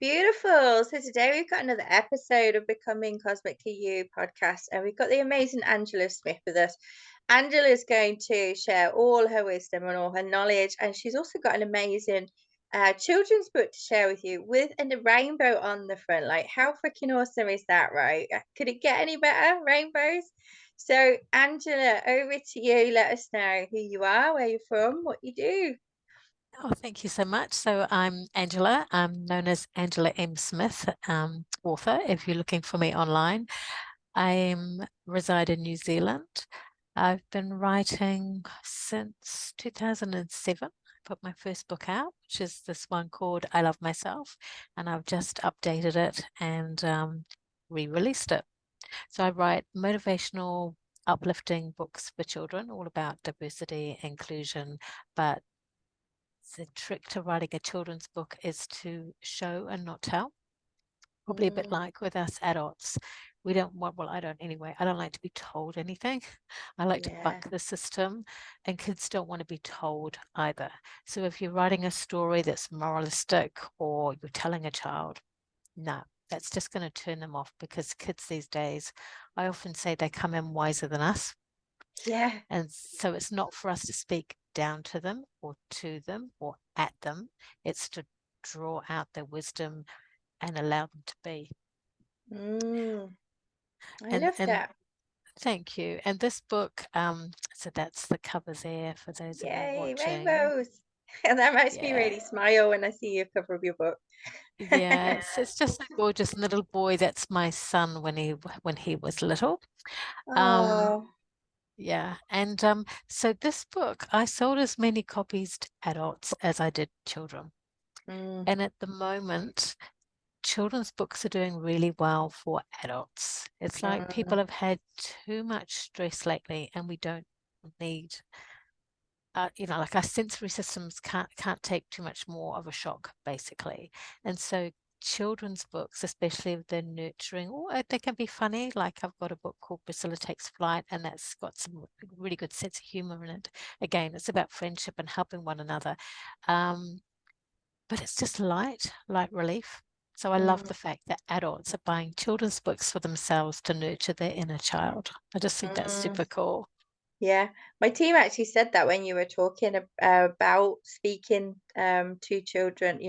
Beautiful. So today we've got another episode of Becoming Cosmically You podcast, and we've got the amazing Angela Smith with us. Angela is going to share all her wisdom and all her knowledge, and she's also got an amazing children's book to share with you with a rainbow on the front. Like, how freaking awesome is that, right? Could it get any better? Rainbows. So, Angela, over to you. Let us know who you are, where you're from, what you do. Oh, thank you so much. So I'm Angela. I'm known as Angela M. Smith, author, if you're looking for me online. I reside in New Zealand. I've been writing since 2007. I put my first book out, which is this one called I Love Myself, and I've just updated it and re-released it. So I write motivational, uplifting books for children, all about diversity, inclusion, but the trick to writing a children's book is to show and not tell. Probably a bit Mm, like with us adults. We don't want, well, I don't anyway. I don't like to be told anything. I like to yeah. buck the system, and kids don't want to be told either. So if you're writing a story that's moralistic or you're telling a child, no, that's just going to turn them off because kids these days, I often say they come in wiser than us. Yeah. And so it's not for us to speak down to them or to them or at them. It's to draw out their wisdom and allow them to be. Mm, I And love and that. thank you. And this book, so that's the cover there for those of you Yay, watching. rainbows. And that makes me Yeah. really smile when I see your cover of your book. Yeah, it's just so gorgeous. And the little boy, that's my son when he was little. Um, Oh, yeah. And so this book, I sold as many copies to adults as I did children. mm, And at the moment, children's books are doing really well for adults. It's like people mm, have had too much stress lately, and we don't need, like our sensory systems can't take too much more of a shock, basically. And so children's books, especially if they're nurturing, or they can be funny. Like I've got a book called Priscilla Takes Flight, and that's got some really good sense of humor in it. Again, it's about friendship and helping one another. Um, but it's just light relief. So I love mm, the fact that adults are buying children's books for themselves to nurture their inner child. I just think that's mm. super cool. Yeah, my team actually said that when you were talking about speaking to children,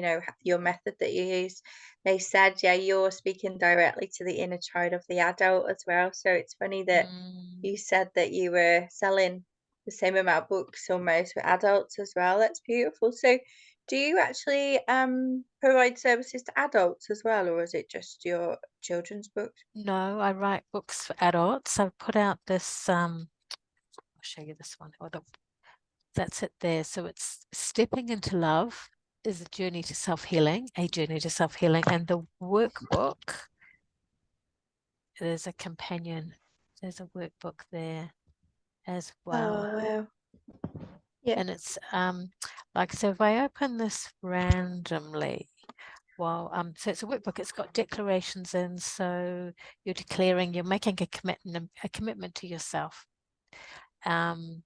your method that you use. They said, yeah, you're speaking directly to the inner child of the adult as well. So it's funny that Mm, you said that you were selling the same amount of books almost for adults as well. That's beautiful. So do you actually provide services to adults as well, or is it just your children's books? no, I write books for adults. I've put out this, I'll show you this one. That's it there. So it's Stepping into Love is a journey to self-healing. And the workbook, there's a companion, there's a workbook there as well. Oh, wow. Yeah. And it's like, so if I open this randomly, well, so it's a workbook, it's got declarations in, so you're making a commitment to yourself. Um,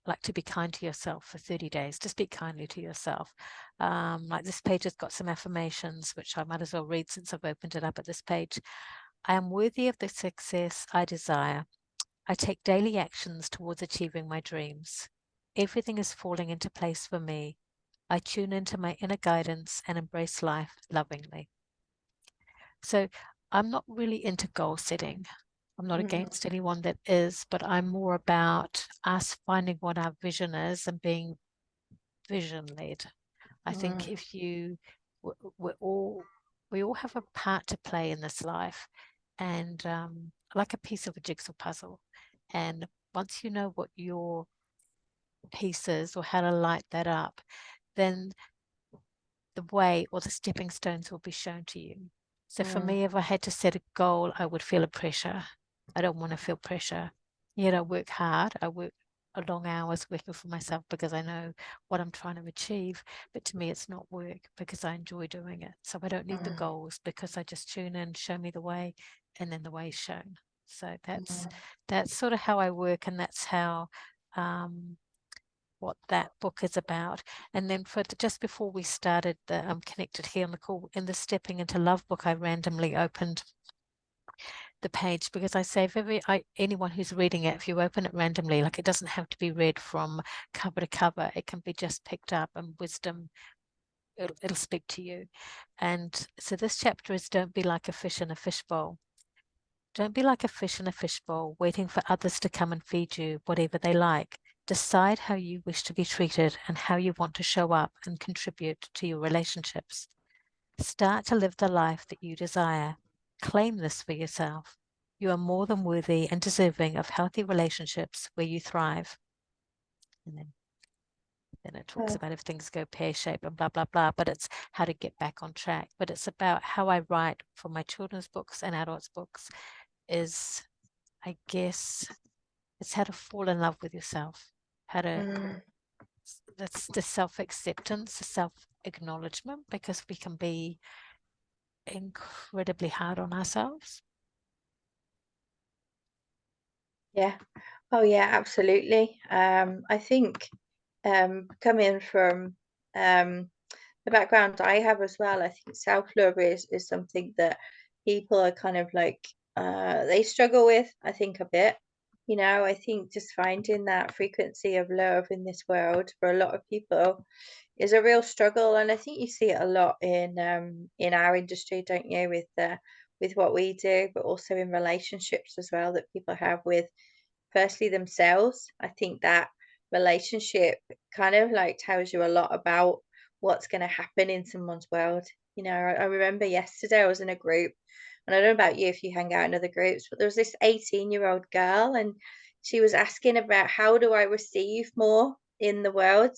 like to be kind to yourself for 30 days, to speak kindly to yourself. Like this page has got some affirmations, which I might as well read since I've opened it up at this page. I am worthy of the success I desire. I take daily actions towards achieving my dreams. Everything is falling into place for me. I tune into my inner guidance and embrace life lovingly. So I'm not really into goal setting. I'm not Mm, against anyone that is, but I'm more about us finding what our vision is and being vision led. I think mm, if you, we're all, we all have a part to play in this life, and like a piece of a jigsaw puzzle. And once you know what your piece is or how to light that up, then the way or the stepping stones will be shown to you. So for mm, me, if I had to set a goal, I would feel a pressure. I don't want to feel pressure. Yet I work hard. I work long hours working for myself because I know what I'm trying to achieve. But to me, it's not work because I enjoy doing it. So I don't need the mm, goals because I just tune in, show me the way, and then the way is shown. So that's mm, that's sort of how I work, and that's how um, what that book is about. And then just before we started the connected here on the call, in the Stepping into Love book, I randomly opened the page, because I say anyone who's reading it, if you open it randomly, like, it doesn't have to be read from cover to cover, it can be just picked up, and wisdom, it'll speak to you. And so this chapter is, don't be like a fish in a fishbowl. Don't be like a fish in a fishbowl, waiting for others to come and feed you whatever they like. Decide how you wish to be treated and how you want to show up and contribute to your relationships. Start to live the life that you desire. Claim this for yourself. You are more than worthy and deserving of healthy relationships where you thrive. And then it talks about if things go pear-shaped and blah, blah, blah, but it's how to get back on track. But it's about how I write for my children's books and adults' books is, I guess, it's how to fall in love with yourself, how to, that's the self-acceptance, the self-acknowledgement, because we can be incredibly hard on ourselves. Yeah. Oh yeah, absolutely. I think coming from the background I have as well, I think self-love is something that people are kind of like they struggle with, I think, a bit. You know, I think just finding that frequency of love in this world for a lot of people is a real struggle, and I think you see it a lot in our industry, don't you, with what we do, but also in relationships as well that people have with firstly themselves. I think that relationship kind of like tells you a lot about what's going to happen in someone's world. You know, I remember yesterday I was in a group, and I don't know about you if you hang out in other groups, but there was this 18-year-old girl, and she was asking about how do I receive more in the world.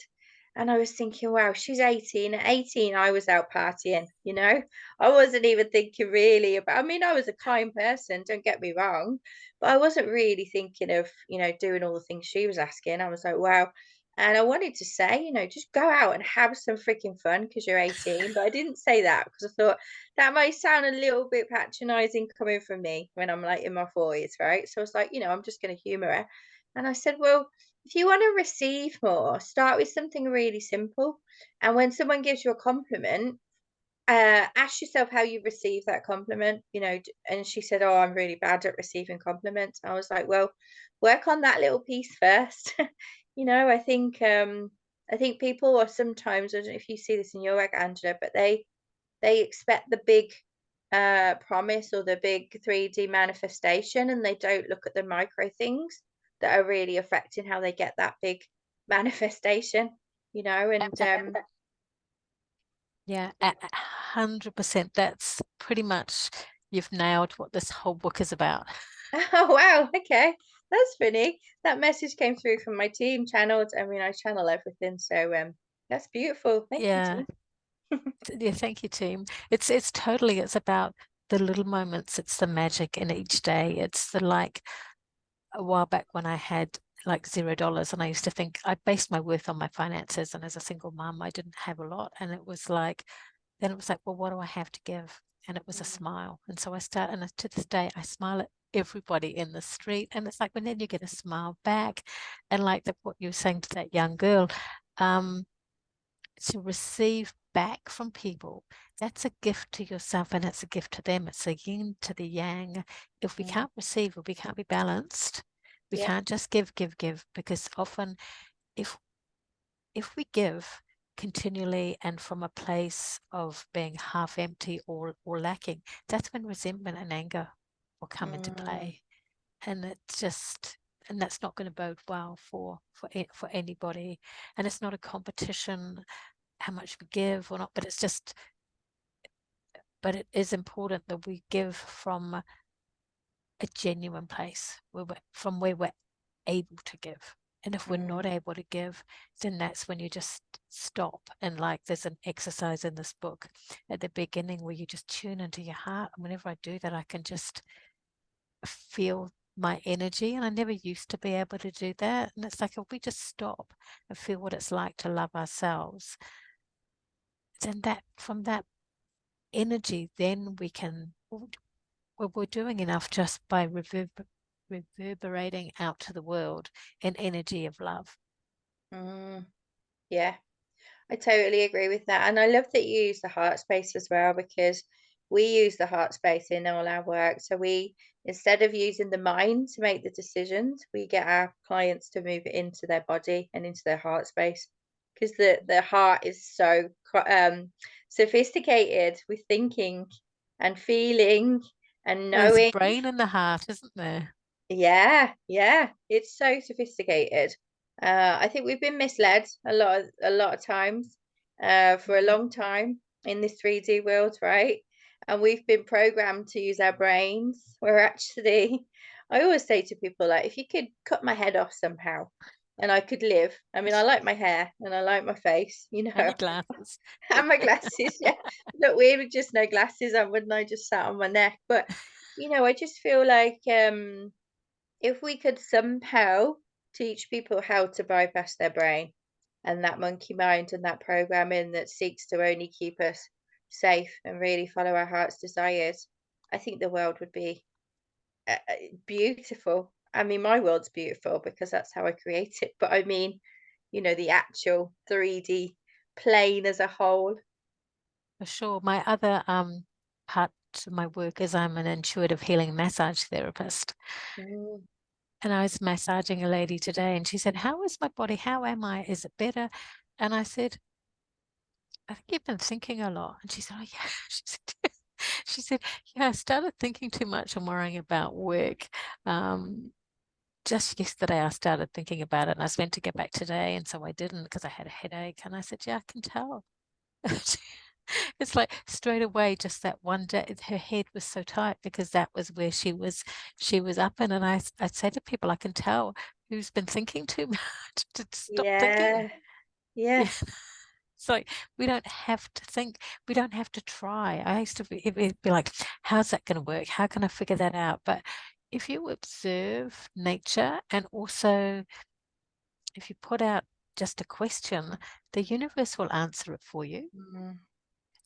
And I was thinking, wow, she's 18. At 18, I was out partying, you know. I wasn't even thinking really about, I mean, I was a kind person, don't get me wrong, but I wasn't really thinking of, you know, doing all the things she was asking. I was like, wow. And I wanted to say, you know, just go out and have some freaking fun because you're 18. But I didn't say that because I thought that might sound a little bit patronizing coming from me when I'm like in my 40s, right? So I was like, you know, I'm just going to humor her. And I said, well, if you want to receive more, start with something really simple. And when someone gives you a compliment, ask yourself how you receive that compliment, you know. And she said, oh, I'm really bad at receiving compliments. I was like, well, work on that little piece first. You know, I think people are sometimes, I don't know if you see this in your work, Angela, but they expect the big promise or the big 3D manifestation, and they don't look at the micro things that are really affecting how they get that big manifestation, you know. And Yeah, 100%. That's pretty much, you've nailed what this whole book is about. oh wow, okay. That's funny. That message came through from my team channeled. I mean, I channel everything, so that's beautiful. Thank you, Yeah, team. yeah. Thank you, team. It's totally. It's about the little moments. It's the magic in each day. It's the, like, a while back when I had like $0, and I used to think I based my worth on my finances, and as a single mom, I didn't have a lot, and it was like, then it was like, well, what do I have to give? And it was a smile. And so I start, and to this day, I smile at everybody in the street. And it's like, when then you get a smile back. And like what you were saying to that young girl, um, to receive back from people, that's a gift to yourself and it's a gift to them. It's a yin to the yang. If we can't receive, if we can't be balanced, we Yeah. can't just give, because often if we give continually and from a place of being half empty or lacking, that's when resentment and anger will come into Mm, play. And it's just, and that's not going to bode well for anybody. And it's not a competition how much we give or not, but it's just, but it is important that we give from a genuine place, from where we're able to give. And if we're not mm, able to give, then that's when you just stop. And like, there's an exercise in this book at the beginning where you just tune into your heart. And whenever I do that, I can just feel my energy. And I never used to be able to do that. And it's like, if we just stop and feel what it's like to love ourselves, then that, from that energy, then we can, well, we're doing enough just by reverberating out to the world an energy of love. Yeah, I totally agree with that. And I love that you use the heart space as well, because we use the heart space in all our work. So we, instead of using the mind to make the decisions, we get our clients to move it into their body and into their heart space, because the heart is so sophisticated with thinking and feeling and There's a knowing. brain in the heart, isn't there? Yeah, yeah, it's so sophisticated. I think we've been misled a lot of times, for a Mm. long time in this 3D world, right? And we've been programmed to use our brains. Where actually, I always say to people, like, if you could cut my head off somehow and I could live. I mean, I like my hair and I like my face, you And know, your glasses. and my glasses. Yeah, look weird with just no glasses on, wouldn't I? Just sat on my neck. But I just feel like if we could somehow teach people how to bypass their brain and that monkey mind and that programming that seeks to only keep us safe and really follow our heart's desires, I think the world would be beautiful. I mean, my world's beautiful because that's how I create it. But I mean, the actual 3D plane as a whole. For sure. My other part to my work is I'm an intuitive healing massage therapist. Mm, And I was massaging a lady today and she said, "How is my body? How am I? Is it better?" And I said, "I think you've been thinking a lot." And she said, "Oh, yeah." She said, she said, "Yeah, I started thinking too much and worrying about work. Um, just yesterday, I started thinking about it and I was meant to get back today. And so I didn't because I had a headache." And I said, "Yeah, I can tell." It's like straight away, just that one day, her head was so tight because that was where she was up in. And I say to people, I can tell who's been thinking too much to stop thinking. yeah, yeah. Yeah. It's like we don't have to think, we don't have to try. I used to be like, how's that going to work? How can I figure that out? But if you observe nature and also if you put out just a question, the universe will answer it for you. Mm,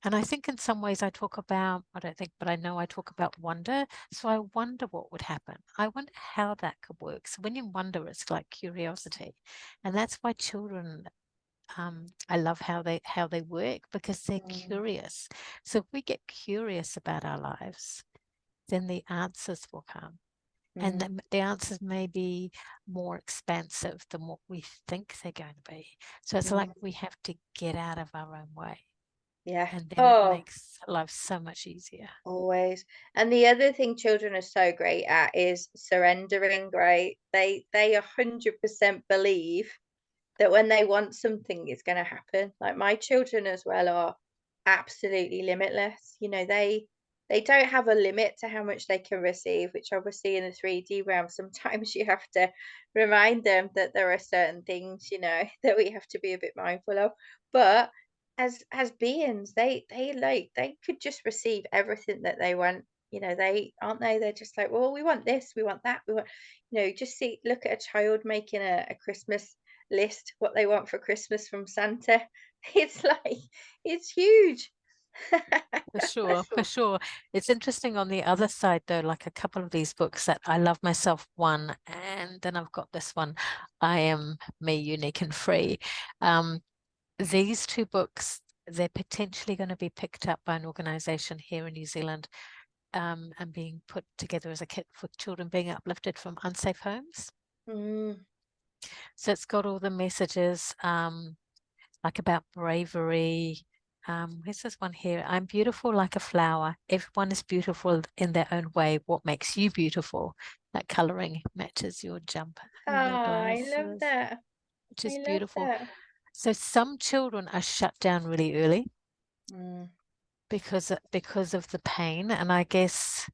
And I think in some ways I talk about, I don't think, but I know I talk about wonder. So I wonder what would happen. I wonder how that could work. So when you wonder, it's like curiosity. And that's why children, I love how they work because they're mm, curious. So if we get curious about our lives, then the answers will come. And mm, the answers may be more expansive than what we think they're going to be. So it's like mm. we have to get out of our own way. Yeah. And then it Oh, makes life so much easier. always. And the other thing children are so great at is surrendering, right? They 100% believe that when they want something, it's going to happen. Like my children as well are absolutely limitless. They don't have a limit to how much they can receive, which obviously in the 3D realm, sometimes you have to remind them that there are certain things, that we have to be a bit mindful of. But as beings, they could just receive everything that they want. They aren't they? They're just like, well, we want this, we want that, we want, just look at a child making a Christmas list what they want for Christmas from Santa. It's like it's huge. For sure, for sure. It's interesting on the other side, though, like a couple of these books that I love myself one, and then I've got this one, I Am Me, Unique and Free. Um, these two books, they're potentially going to be picked up by an organization here in New Zealand and being put together as a kit for children being uplifted from unsafe homes. Mm, So it's got all the messages like about bravery. Where's this one here? I'm beautiful like a flower. Everyone is beautiful in their own way. What makes you beautiful? That coloring matches your jumper oh, and your I love glasses, that. which I is love beautiful. that. So some children are shut down really early Mm, because of the pain. And I guess,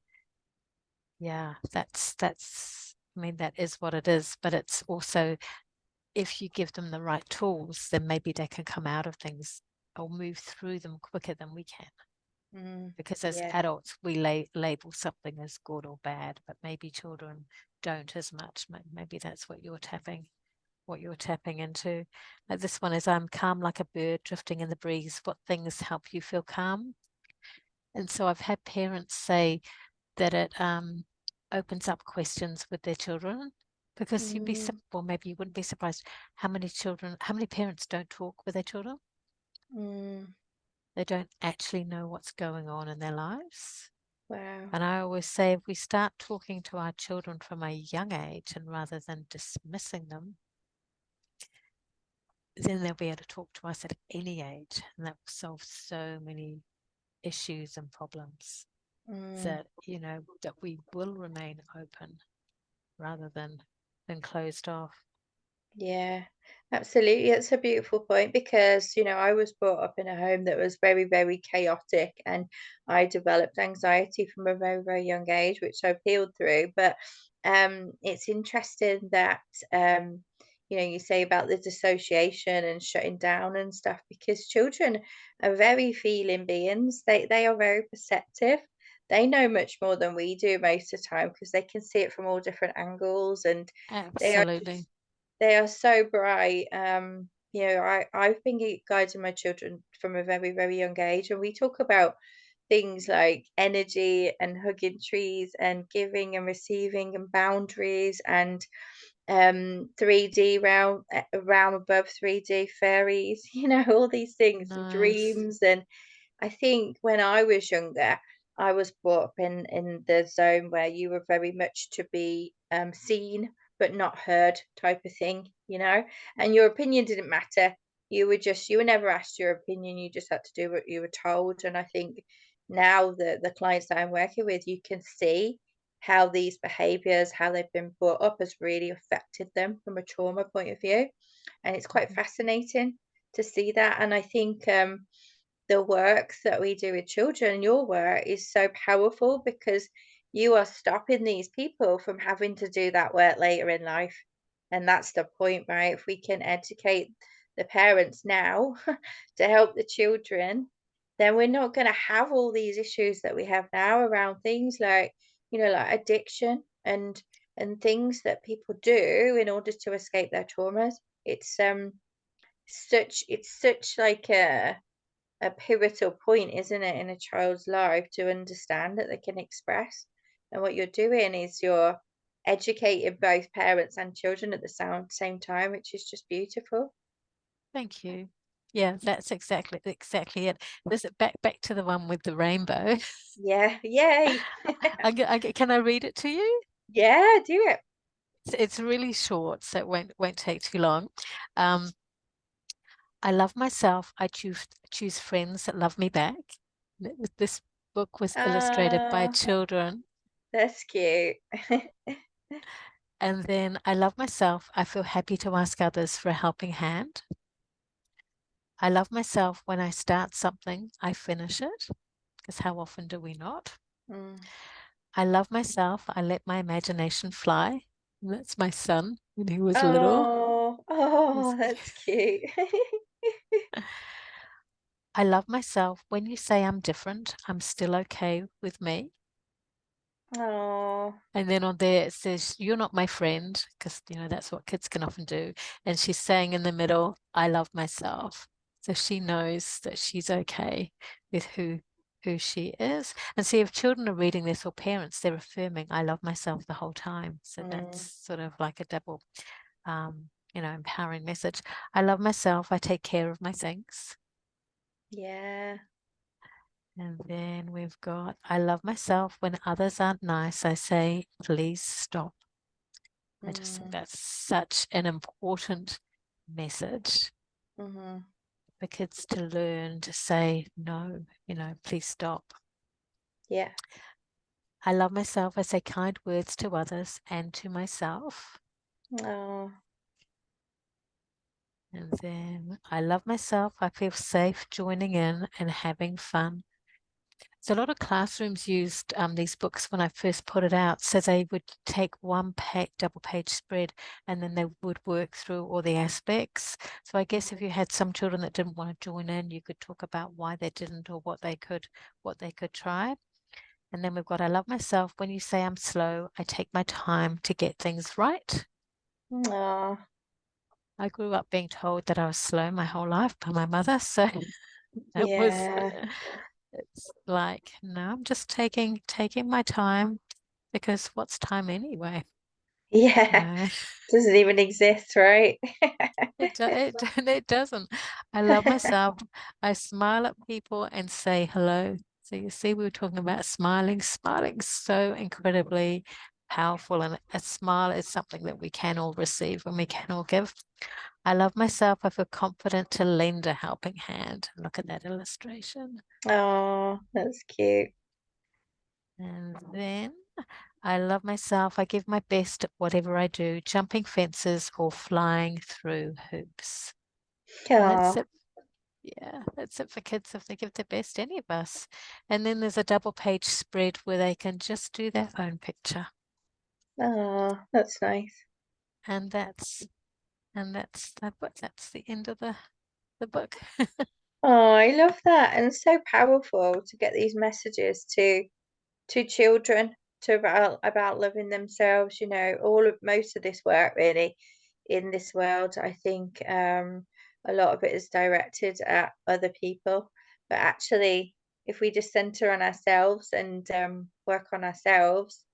yeah, that's I mean, that is what it is. But it's also if you give them the right tools, then maybe they can come out of things or move through them quicker than we can. mm, Because as yeah. adults, we label something as good or bad, but maybe children don't as much. Maybe that's what you're tapping into. This one is I'm calm like a bird drifting in the breeze. What things help you feel calm? And so I've had parents say that it opens up questions with their children because you'd be, Mm, well, maybe you wouldn't be surprised how many parents don't talk with their children. mm, They don't actually know what's going on in their lives. wow. And I always say, if we start talking to our children from a young age and rather than dismissing them, then they'll be able to talk to us at any age, and that will solve so many issues and problems Mm. that, that we will remain open rather than closed off. Yeah, absolutely. That's a beautiful point because, I was brought up in a home that was very, very chaotic, and I developed anxiety from a very, very young age, which I've healed through. But it's interesting that you say about the dissociation and shutting down and stuff because children are very feeling beings. They are very perceptive. They know much more than we do most of the time because they can see it from all different angles, and they are Absolutely. just they are so bright. I've been guiding my children from a very, very young age, and we talk about things like energy and hugging trees and giving and receiving and boundaries and 3D realm above 3D fairies, all these things and Nice. dreams. And I think when I was younger, I was brought up in the zone where you were very much to be seen but not heard type of thing, and your opinion didn't matter. You were never asked your opinion. You just had to do what you were told. And I think now the clients that I'm working with, you can see how these behaviors, how they've been brought up, has really affected them from a trauma point of view. And it's quite Mhm. fascinating to see that. And I think the work that we do with children, your work is so powerful because you are stopping these people from having to do that work later in life. And that's the point, right? If we can educate the parents now to help the children, then we're not going to have all these issues that we have now around things like, like addiction and things that people do in order to escape their traumas. It's such like a pivotal point, isn't it, in a child's life to understand that they can express. And what you're doing is you're educating both parents and children at the same time, which is just beautiful. Thank you. Yeah, that's exactly it. This back to the one with the rainbow. Yeah, yay. Can I read it to you? Yeah, do it. It's really short, so it won't take too long. Um, I love myself. I choose friends that love me back. This book was illustrated by Oh, children. that's cute. And then I love myself. I feel happy to ask others for a helping hand. I love myself. When I start something, I finish it, because how often do we not? Mm. I love myself. I let my imagination fly. And that's my son when he was little. Oh, He's- oh, that's cute. I love myself. When you say I'm different, I'm still okay with me. Oh, And then on there it says, "You're not my friend," because that's what kids can often do. And she's saying in the middle, "I love myself." So she knows that she's okay with who she is. And see, if children are reading this or parents, they're affirming, "I love myself" the whole time. So that's mm, sort of like a double, empowering message. I love myself. I take care of my things. yeah. And then we've got, I love myself. When others aren't nice, I say, "Please stop." I just think Mm, that's such an important message mm-hmm. for kids to learn to say, no, please stop. Yeah. I love myself. I say kind words to others and to myself. Oh, And then I love myself. I feel safe joining in and having fun. So a lot of classrooms used these books when I first put it out. So they would take one double page spread, and then they would work through all the aspects. So I guess if you had some children that didn't want to join in, you could talk about why they didn't or what they could try. And then we've got, I love myself. When you say I'm slow, I take my time to get things right. oh, I grew up being told that I was slow my whole life by my mother. So it was yeah. it's like, no, I'm just taking my time, because what's time anyway? Yeah, doesn't even exist, right? It doesn't. I love myself. I smile at people and say hello. So you see, we were talking about smiling. Smiling so incredibly powerful, and a smile is something that we can all receive and we can all give. I love myself. I feel confident to lend a helping hand. Look at that illustration. Oh, that's cute. And then I love myself. I give my best at whatever I do, jumping fences or flying through hoops. And that's Oh, it. Yeah, that's it for kids if they give their best, any of us. And then there's a double page spread where they can just do their own picture. oh, that's nice. And that's the end of the book. Oh, I love that. And it's so powerful to get these messages to children to about loving themselves, all of most of this work really in this world, I think a lot of it is directed at other people. But actually, if we just center on ourselves and work on ourselves,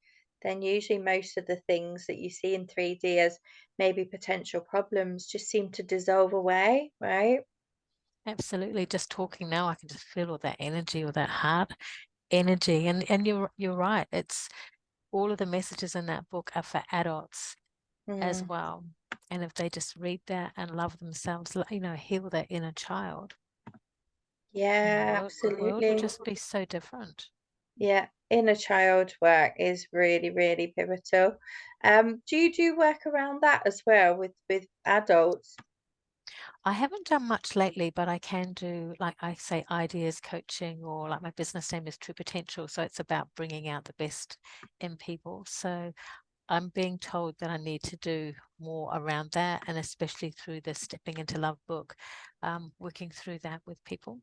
then usually most of the things that you see in 3D as maybe potential problems just seem to dissolve away, right? Absolutely. Just talking now, I can just feel all that energy or that heart energy. And you're right. It's all of the messages in that book are for adults as Mm, well. And if they just read that and love themselves, heal that inner child, and yeah, the world would absolutely. just be so different. Yeah, inner child work is really, really pivotal. Do you do work around that as well with adults? I haven't done much lately, but I can do, like I say, ideas coaching, or like my business name is True Potential. So it's about bringing out the best in people. So I'm being told that I need to do more around that, and especially through the Stepping into Love book, working through that with people.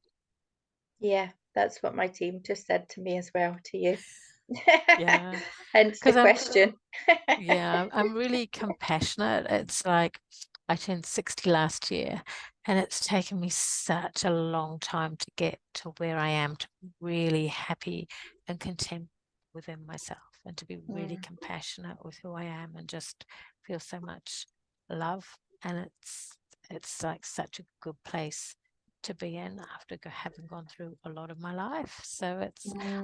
Yeah, that's what my team just said to me as well, to you. Yeah, Hence the because question. yeah, I'm really compassionate. It's like I turned 60 last year, and it's taken me such a long time to get to where I am, to be really happy and content within myself, and to be really Mm, compassionate with who I am and just feel so much love. And it's like such a good place to be in after having gone through a lot of my life. So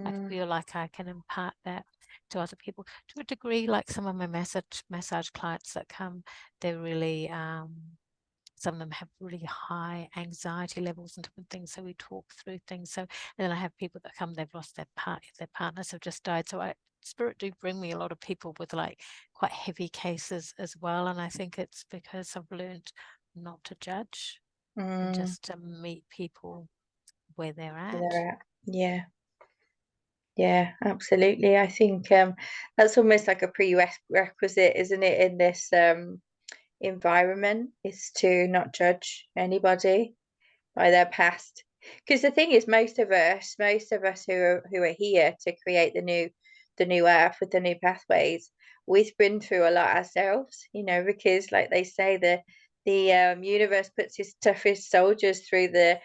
I mm, feel like I can impart that to other people to a degree. Like some of my massage clients that come, they're really some of them have really high anxiety levels and different things, so we talk through things. So, and then I have people that come, they've lost their partners have just died. So I spirit do bring me a lot of people with like quite heavy cases as well, and I think it's because I've learned not to judge and mm. just to meet people where they're Where at. they're at. Yeah, yeah, absolutely. I think that's almost like a prerequisite, isn't it, in this environment, is to not judge anybody by their past. Because the thing is, most of us who are here to create the new earth with the new pathways, we've been through a lot ourselves, because like they say, the universe puts its toughest soldiers through the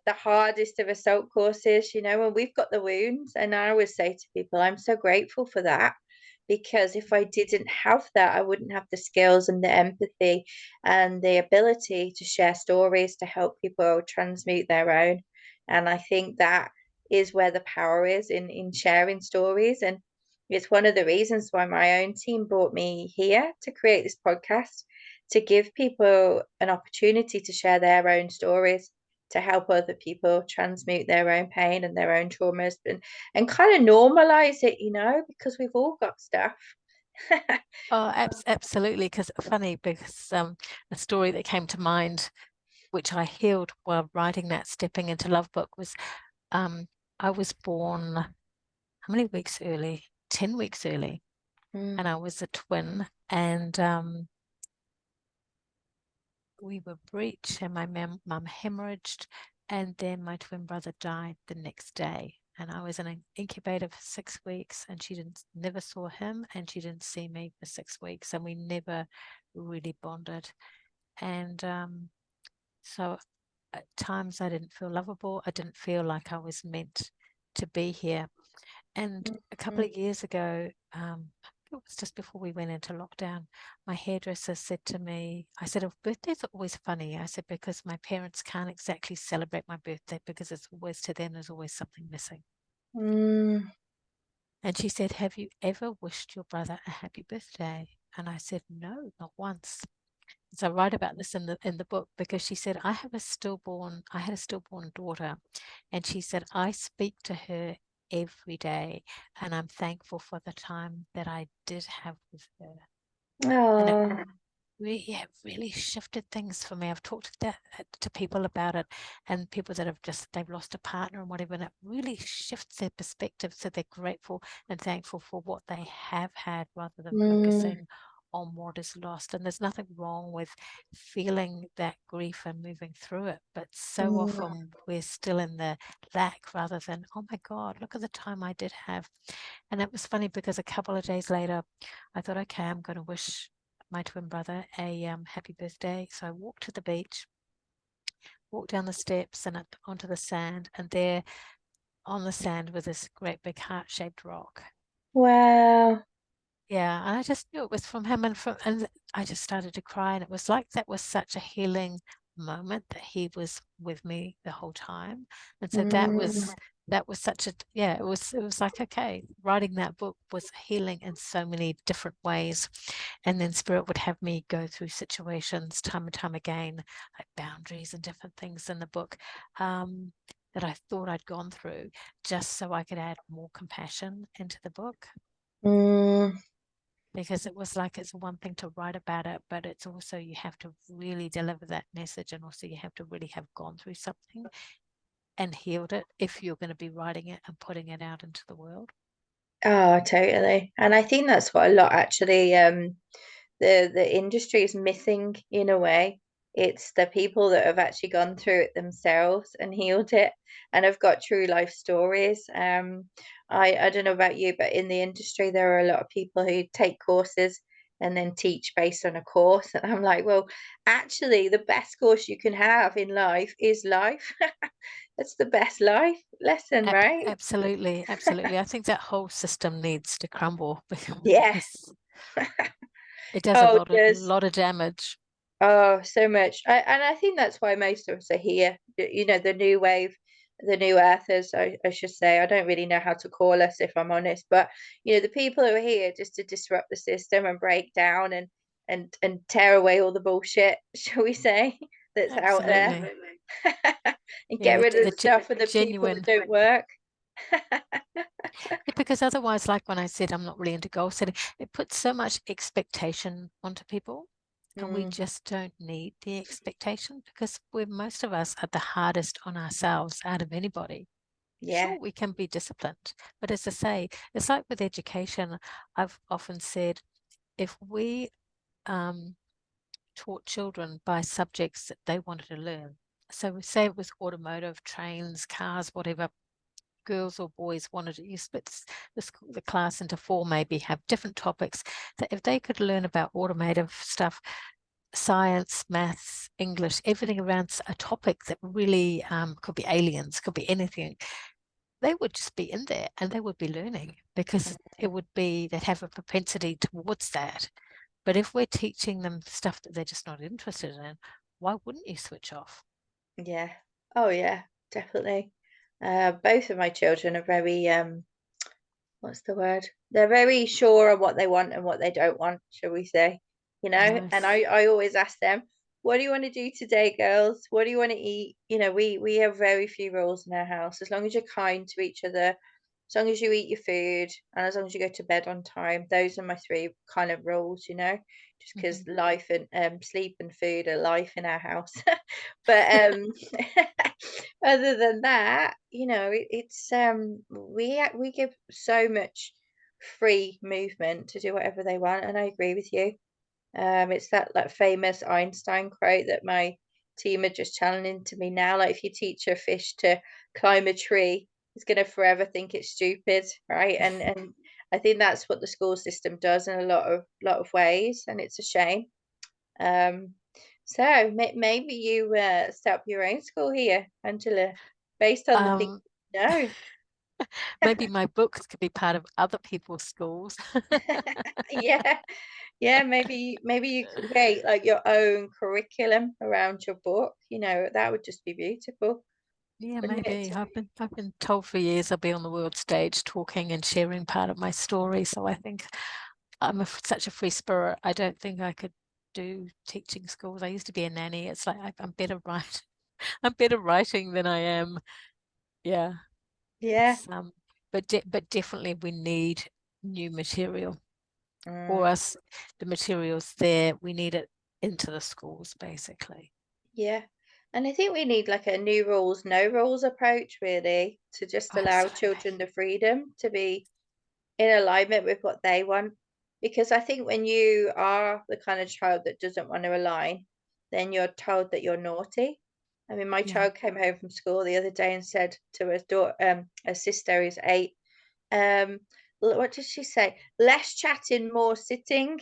hardest of assault courses, and we've got the wounds. And I always say to people, I'm so grateful for that, because if I didn't have that, I wouldn't have the skills and the empathy and the ability to share stories to help people transmute their own. And I think that is where the power is in sharing stories. And it's one of the reasons why my own team brought me here to create this podcast, to give people an opportunity to share their own stories, to help other people transmute their own pain and their own traumas, and kind of normalize it, because we've all got stuff. Oh, absolutely. Because funny, because a story that came to mind, which I healed while writing that Stepping into Love book, was um, I was born how many weeks early? 10 weeks early, and Mm, I was a twin, and we were breech, and my mum hemorrhaged, and then my twin brother died the next day. And I was in an incubator for 6 weeks, and she didn't never saw him, and she didn't see me for 6 weeks, and we never really bonded. And so at times I didn't feel lovable. I didn't feel like I was meant to be here. And a couple mm, of years ago, it was just before we went into lockdown, my hairdresser said to me, I said, oh, birthdays are always funny. I said, because my parents can't exactly celebrate my birthday because it's always, to them, there's always something missing. Mm, And she said, have you ever wished your brother a happy birthday? And I said, no, not once. So I write about this in the book, because she said, I had a stillborn daughter, and she said, I speak to her every day, and I'm thankful for the time that I did have with her. And it oh, really shifted things for me. I've talked to people about it, and people that they've lost a partner and whatever, and it really shifts their perspective, so they're grateful and thankful for what they have had rather than mm, focusing on what is lost. And there's nothing wrong with feeling that grief and moving through it, but so mm, often we're still in the lack rather than, oh my God, look at the time I did have. And it was funny, because a couple of days later I thought, okay, I'm going to wish my twin brother a happy birthday. So I walked to the beach, walked down the steps and up onto the sand, and there on the sand was this great big heart-shaped rock. wow. Yeah, and I just knew it was from him, and I just started to cry, and it was like that was such a healing moment, that he was with me the whole time. And so Mm, that was such a, yeah, it was like, okay, writing that book was healing in so many different ways. And then Spirit would have me go through situations time and time again, like boundaries and different things in the book, that I thought I'd gone through, just so I could add more compassion into the book. mm. Because it was like, it's one thing to write about it, but it's also, you have to really deliver that message, and also you have to really have gone through something and healed it if you're going to be writing it and putting it out into the world. Oh, totally. And I think that's what a lot actually the industry is missing in a way. It's the people that have actually gone through it themselves and healed it and have got true life stories. I don't know about you, but in the industry there are a lot of people who take courses and then teach based on a course. And I'm like, well, actually the best course you can have in life is life. That's the best life lesson, right? Absolutely, absolutely. I think that whole system needs to crumble Yeah. because it does a Oh, lot of yes. lot of damage. Oh, so much. And I think that's why most of us are here. You know, the new wave, the new earthers, I should say. I don't really know how to call us, if I'm honest. But, you know, the people who are here just to disrupt the system and break down and tear away all the bullshit, shall we say, that's out there. Absolutely. And Yeah, get rid of the the stuff for the people that genuine. don't work. Yeah, because otherwise, like when I said I'm not really into goal setting, it puts so much expectation onto people, and we Mm, just don't need the expectation, because most of us are the hardest on ourselves out of anybody. yeah. Sure, we can be disciplined, but as I say, it's like with education. I've often said, if we taught children by subjects that they wanted to learn, so say it was automotive, trains, cars, whatever, girls or boys wanted to, you split the class into four, maybe have different topics, that if they could learn about automotive stuff, science, maths, English, everything around a topic that really could be aliens, could be anything, they would just be in there and they would be learning, because it would be, they'd have a propensity towards that. But if we're teaching them stuff that they're just not interested in, why wouldn't you switch off? Yeah. Oh, yeah, definitely. Both of my children are very what's the word? They're very sure of what they want and what they don't want, shall we say? You know, and Nice. I always ask them, what do you want to do today, girls? What do you want to eat? You know, we have very few rules in our house. As long as you're kind to each other, as long as you eat your food, and as long as you go to bed on time, those are my three kind of rules, you know, just because Mhm. life and sleep and food are life in our house. But other than that, you know, it's we give so much free movement to do whatever they want, and I agree with you. It's that famous Einstein quote that my team are just channeling to me now. Like, if you teach a fish to climb a tree, it's gonna forever think it's stupid, right? And I think that's what the school system does in a lot of ways, and it's a shame. Um, so maybe you set up your own school here, Angela, based on the things Um, you know. Maybe my books could be part of other people's schools. Yeah, yeah, maybe you create like your own curriculum around your book, that would just be beautiful, Yeah, wouldn't it? maybe. I've been told for years I'll be on the world stage talking and sharing part of my story. So I think I'm such a free spirit. I don't think I could do teaching schools. I used to be a nanny. It's like I'm better I'm better writing than I am. Yeah, Yeah. it's but definitely we need new material, or Mm, us the materials there. We need it into the schools basically. yeah. And I think we need like a new rules, no rules approach really to just allow Absolutely. children the freedom to be in alignment with what they want. Because I think when you are the kind of child that doesn't want to align, then you're told that you're naughty. I mean, my Yeah. child came home from school the other day and said to her daughter, her sister who's 8, um, what did she say? Less chatting, more sitting.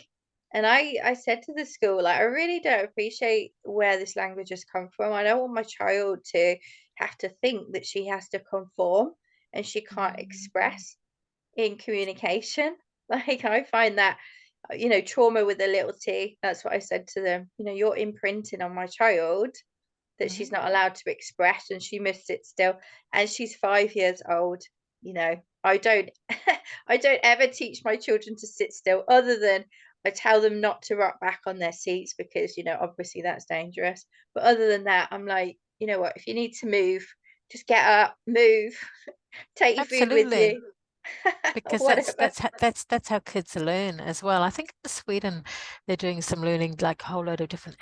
And I said to the school, like, I really don't appreciate where this language has come from. I don't want my child to have to think that she has to conform and she can't Mm. express in communication. Like I find that, trauma with a little t. That's what I said to them. You're imprinting on my child that she's Mm. not allowed to express and she must sit still. And she's 5 years old. I don't I don't ever teach my children to sit still other than I tell them not to rock back on their seats because, obviously that's dangerous. But other than that, I'm like, you know what, if you need to move, just get up, move, take your food with Absolutely. you. Or Because that's whatever. that's how, that's that's how kids learn as well. I think in Sweden they're doing some learning, like a whole load of different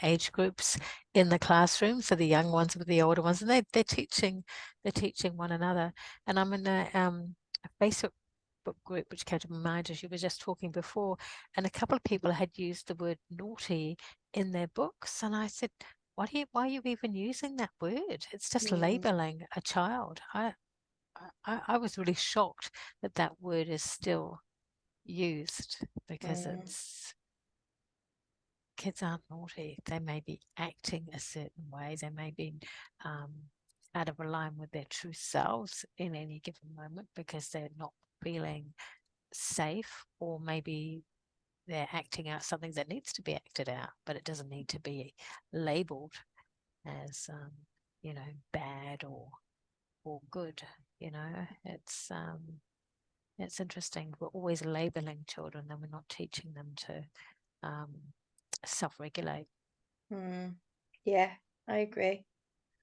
age groups in the classroom. So the young ones with the older ones, and they're teaching one another. And I'm in a Facebook book group which came to my mind as you were just talking before, and a couple of people had used the word naughty in their books, and I said, why are you even using that word? It's just Mm, labeling a child. I was really shocked that that word is still used, because mm, it's kids aren't naughty. They may be acting a certain way. They may be um, out of line with their true selves in any given moment because they're not feeling safe, or maybe they're acting out something that needs to be acted out, but it doesn't need to be labeled as bad or good. It's interesting. We're always labeling children, and we're not teaching them to um, self-regulate. mm. Yeah, I agree.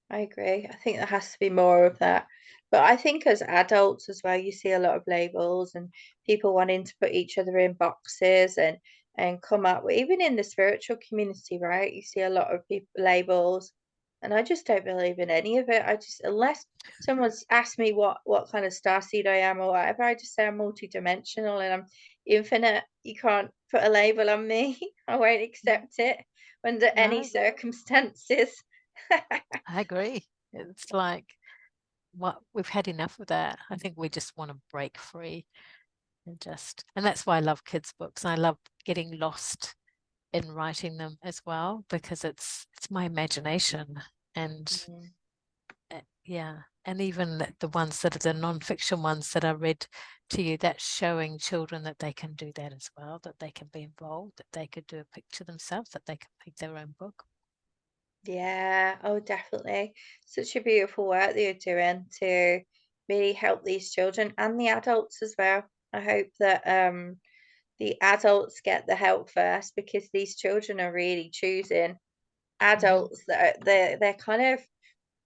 I agree. I think there has to be more of that. But I think as adults as well, you see a lot of labels and people wanting to put each other in boxes and come up with, even in the spiritual community, right? You see a lot of people labels, and I just don't believe in any of it. I just, unless someone's asked me what kind of star seed I am or whatever, I just say I'm multidimensional and I'm infinite. You can't put a label on me. I won't Mm. accept it under any No, circumstances. I agree. It's like, what, we've had enough of that. I think we just want to break free and that's why I love kids' books. I love getting lost in writing them as well, because it's my imagination. And Mm. yeah, and even the ones that are the non-fiction ones that I read to you, that's showing children that they can do that as well, that they can be involved, that they could do a picture themselves, that they can make their own book. Yeah, oh, definitely. Such a beautiful work that you're doing to really help these children and the adults as well. I hope that the adults get the help first because these children are really choosing Mhm. adults that they're kind of,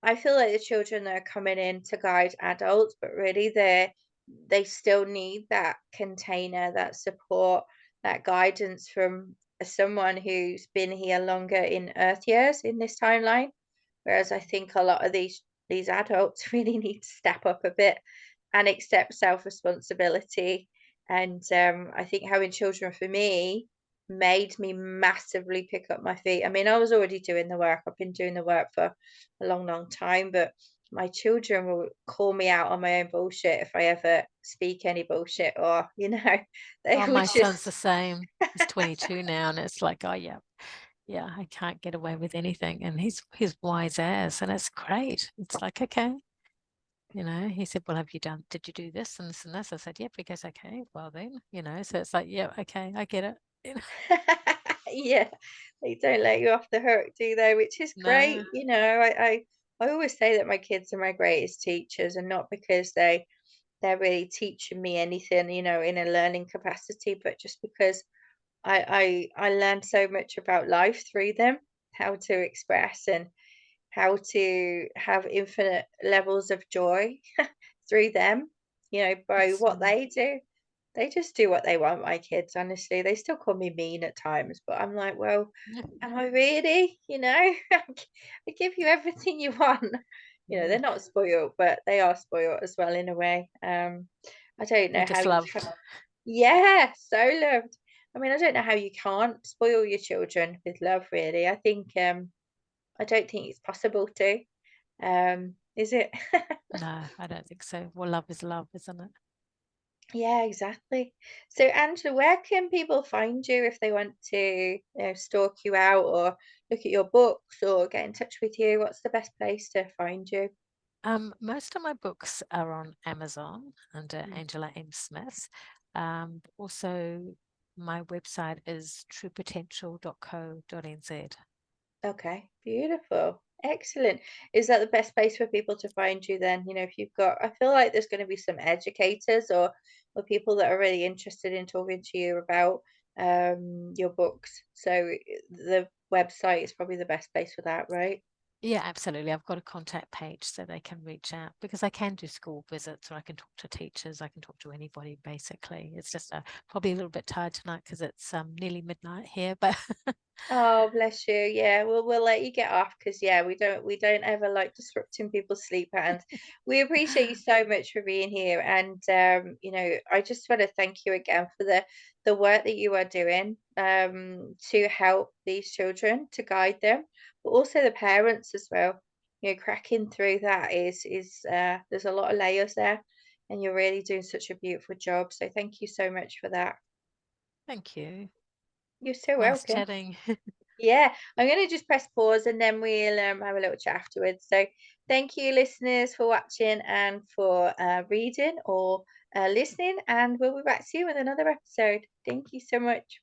I feel like the children are coming in to guide adults, but really they still need that container, that support, that guidance from someone who's been here longer in Earth years in this timeline. Whereas I think a lot of these adults really need to step up a bit and accept self-responsibility. And I think having children for me made me massively pick up my feet. I mean, I was already doing the work. I've been doing the work for a long, long time, but my children will call me out on my own bullshit if I ever speak any bullshit, or they Oh, would my son's just the same. He's 22 now, and it's like, oh yeah, yeah, I can't get away with anything, and he's wise as, and it's great. It's like, okay, He said, well, did you do this and this and this? I said, yep. He goes, okay, well then, so it's like, yeah, okay, I get it. Yeah, they don't let you off the hook, do they? Which is No, great. I always say that my kids are my greatest teachers, and not because they're really teaching me anything, in a learning capacity, but just because I learned so much about life through them, how to express and how to have infinite levels of joy through them, by it's, what they do. They just do what they want, my kids, honestly. They still call me mean at times, but I'm like, well, am I really? I give you everything you want. They're not spoiled, but they are spoiled as well in a way. I don't they're know how just you loved. yeah, so loved. I mean, I don't know how you can't spoil your children with love, really. I don't think it's possible to. Is it? No, I don't think so. Well, love is love, isn't it? Yeah, exactly. So, Angela, where can people find you if they want to, stalk you out or look at your books or get in touch with you? What's the best place to find you? Most of my books are on Amazon under Mm. Angela M. Smith. Also, my website is truepotential.co.nz. Okay, beautiful. Excellent. Is that the best place for people to find you then? If you've got, I feel like there's going to be some educators or people that are really interested in talking to you about your books. So the website is probably the best place for that, right? Yeah, absolutely. I've got a contact page so they can reach out because I can do school visits or I can talk to teachers. I can talk to anybody basically. It's just probably a little bit tired tonight because it's nearly midnight here, but Oh, bless you. Yeah, we'll let you get off because yeah, we don't ever like disrupting people's sleep patterns. We appreciate you so much for being here, and I just want to thank you again for the work that you are doing to help these children, to guide them, but also the parents as well. Cracking through that is there's a lot of layers there, and you're really doing such a beautiful job. So thank you so much for that. thank you. You're so Nice welcome. chatting. Yeah, I'm going to just press pause and then we'll have a little chat afterwards. So, thank you, listeners, for watching and for reading or listening. And we'll be back soon with another episode. Thank you so much.